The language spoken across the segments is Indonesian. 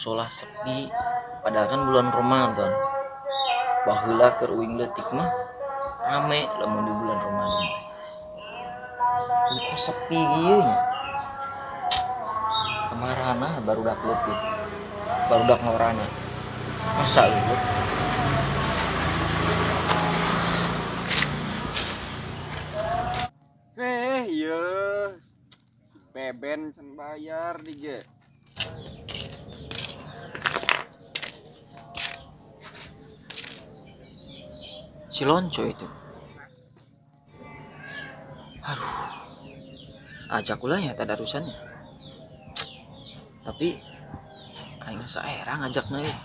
musola sepi, padahal kan bulan Ramadan. Baheula keur uing leutik mah rame lamun di bulan Ramadan. Ini kok sepi ieu nya. Kamarana barudak leutik. Barudak ngorana. Masa eueuh? Iya. Si Beben can bayar di ge. Si Lonco itu. Aduh. Ajak ulah ya tadarusannya. Tapi aing saera ngajakna ieu.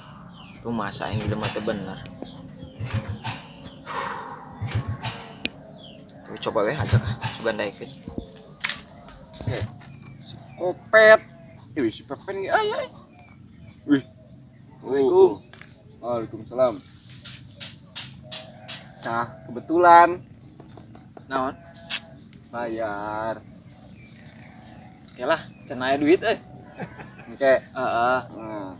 Rumah saing di mah teu bener. Tapi coba we ajak sugandaikeun. Si Kopet. Wih, si Pepen ge aya. Wih. Assalamualaikum. Waalaikumsalam. Nah, kebetulan Naon? bayar. Oke lah, can aya duit euy. Oke. Heeh.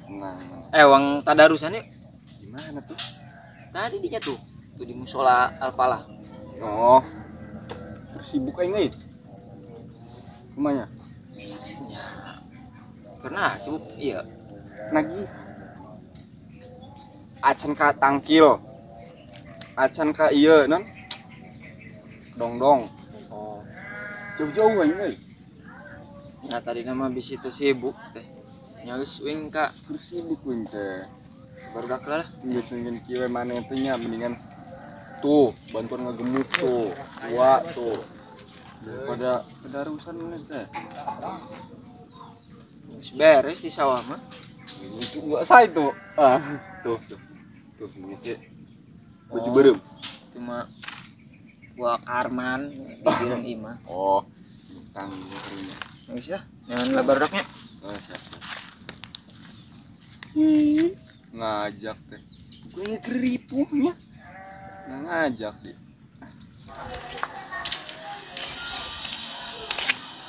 Tenang. Uang tadarusan yuk. Gimana tuh? Tadi dinya tuh di musola Al-Falah. Oh. Terus sibuk aing euy. Kumanya? Ya. Karena sibuk iya. Nagih. Acan ka tangkil. Acan ka ieu non. Dong. Oh. Jauh-jauh aing euy. Ya tadi nama bis itu sibuk teh. Nya geus wing ka Terus sibuk wing teh. barudak lah. Geus ngin kieu maneh teh nya mendingan tuh bantuan ngagemuk tuh. Tua tuh. Daripada kedarusan maneh teh. Geus beres di sawah mah. Itu gua say tuh. Tuh. Tuh ge. Baju berem. Cuma gua Karman dibilang imah. Oh. Tang beremnya. Geus ya. Jangan barodaknya. Oh, siap. Ngajak teh. Bukannya keripunya. Nggak ngajak dia.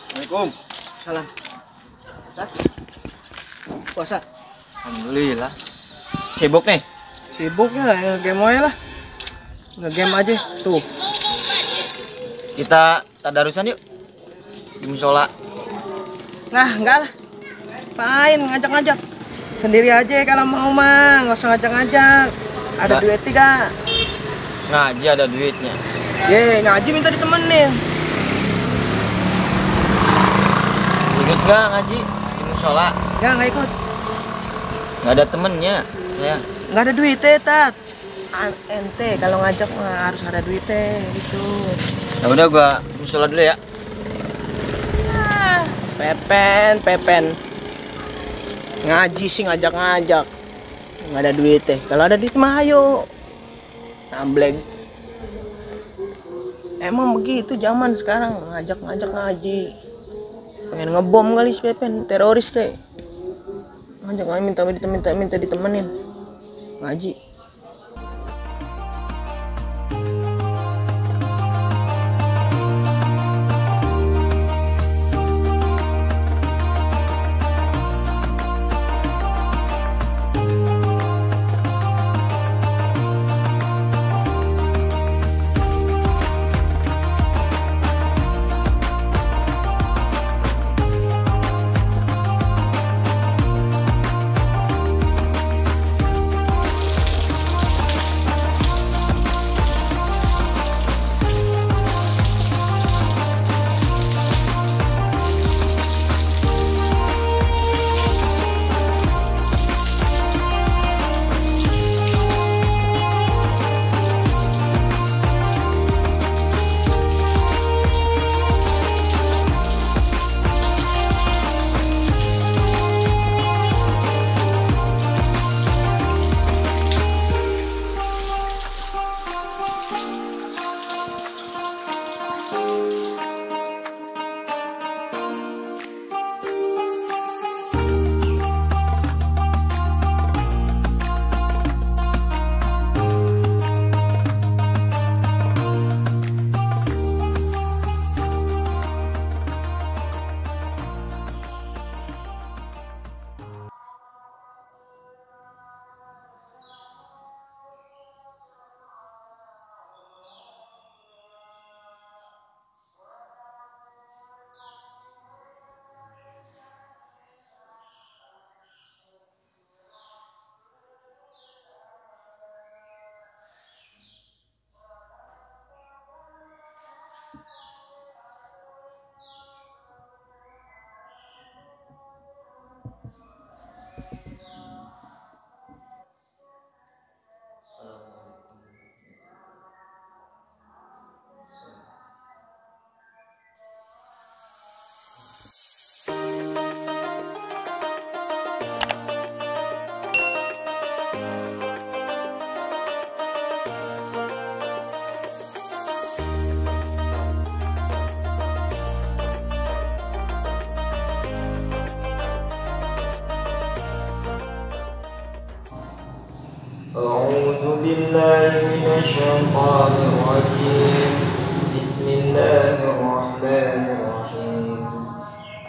Assalamualaikum. Salam. Puasa. Alhamdulillah. Sibuk nih. Sibuknya ya game aja lah. Nge-game aja tuh. Kita tadarusan yuk di musola. Nah, enggak lah. Pain ngajak-ngajak. Sendiri aja kalau mau mah, nggak usah ngajak-ngajak. Ada Nggak. duit tidak? Ngaji ada duitnya. Ye, ngaji minta ditemenin. Ikut gak ngaji di musola? Nggak ikut. Nggak ada temennya. Ya. Nggak ada duit tat. Ente kalau ngajak mah harus ada duitnya gitu. Ya udah gua musola dulu ya. Pepen. Ngaji sih ngajak-ngajak. Nggak ada duit teh. Kalau ada duit mah ayo. Nambleng. Emang begitu zaman sekarang ngajak-ngajak ngaji. Pengen ngebom kali si Pepen, teroris kayak. Ngajak minta ditemenin. Ngaji. أعوذ بالله من الشيطان الرجيم بسم الله الرحمن الرحيم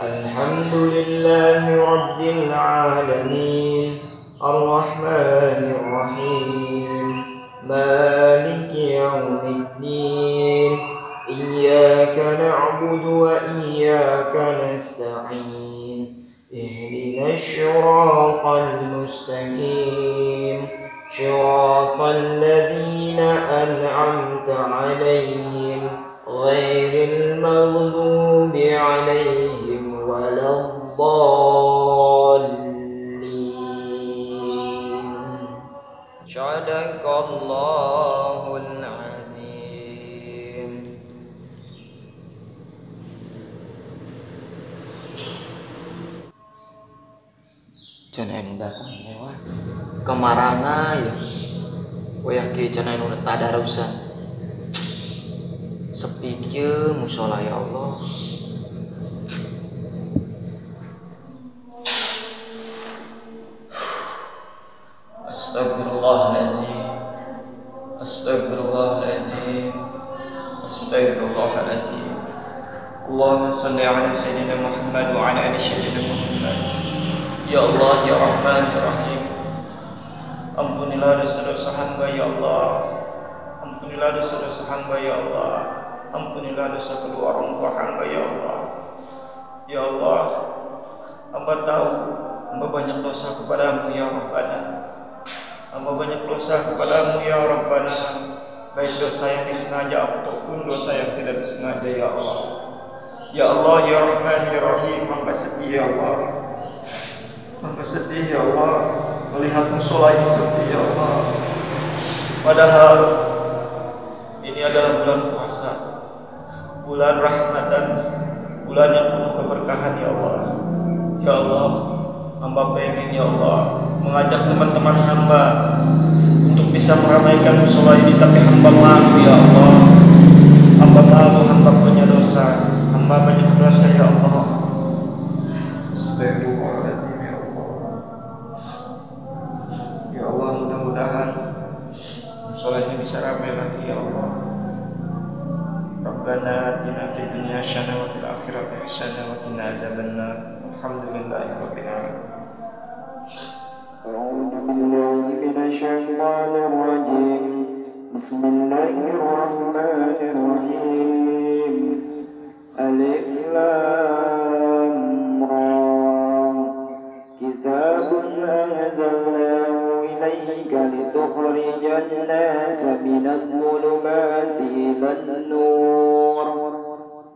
الحمد لله رب العالمين الرحمن الرحيم مالك يوم الدين إياك نعبد وإياك نستعين اهدنا الصراط المستقيم صراط الذين أنعمت عليهم غير المغضوب عليهم ولا الضالين صدق الله العظيم. Jangan datang mewah kemarana ya wayang jangan udah tadarusan sepi kieu mushola ya Allah. Astagfirullahaladzim Astagfirullahaladzim Astagfirullahaladzim. Allahumma salli ala sayyidina Muhammad wa ala ali sayyidina Muhammad. Ya Allah ya Rahman ya Rahim, ampunilah dosa-dosa hamba ya Allah, ampunilah dosa-dosa hamba ya Allah, ampunilah dosa kedua orang tua hamba ya Allah. Ya Allah, hamba tahu hamba banyak dosa kepadamu ya Rabbana, hamba banyak dosa kepadamu ya Rabbana, baik dosa yang disengaja ataupun dosa yang tidak disengaja ya Allah. Ya Allah ya Rahman ya Rahim, hamba sedih ya Allah, hamba sedih ya Allah melihat musola ini sepi ya Allah. Padahal ini adalah bulan puasa, bulan rahmatan, bulan yang penuh keberkahan ya Allah. Ya Allah, hamba pengen ya Allah mengajak teman-teman hamba untuk bisa meramaikan musola ini, tapi hamba malu ya Allah. Hamba malu, hamba punya dosa, hamba banyak dosa ya Allah. Astagfirullahaladzim. Ya Allah, mudah-mudahan musola ini bisa ramai lagi ya Allah. Rabbana atina fid dunya hasanah wa fil akhirati hasanah wa qina adzabannar. Alhamdulillahirabbil alamin. A'udzu billahi minasy syaithanir rajim. Bismillahirrahmanirrahim. Alif lam ra. Kitabun anzalnahu إليك لتخرج الناس من الظلمات إلى النور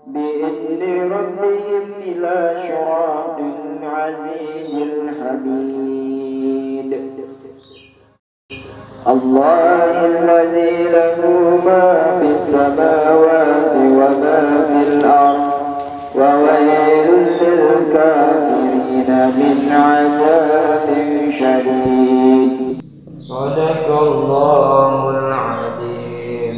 بإذن ربهم إلى صراط العزيز الحميد. الله الذي له ما في السماوات وما في الأرض وويل للكافرين من عذاب شديد. Sadaqallahul azim.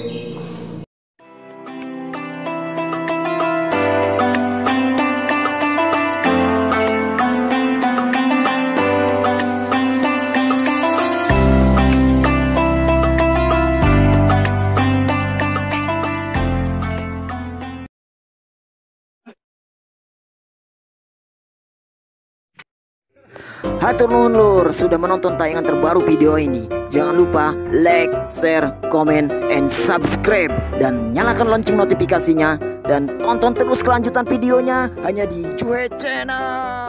Hatur nuhun lur sudah menonton tayangan terbaru video ini. Jangan lupa like, share, comment, and subscribe, dan nyalakan lonceng notifikasinya, dan tonton terus kelanjutan videonya hanya di Cuhe Channel.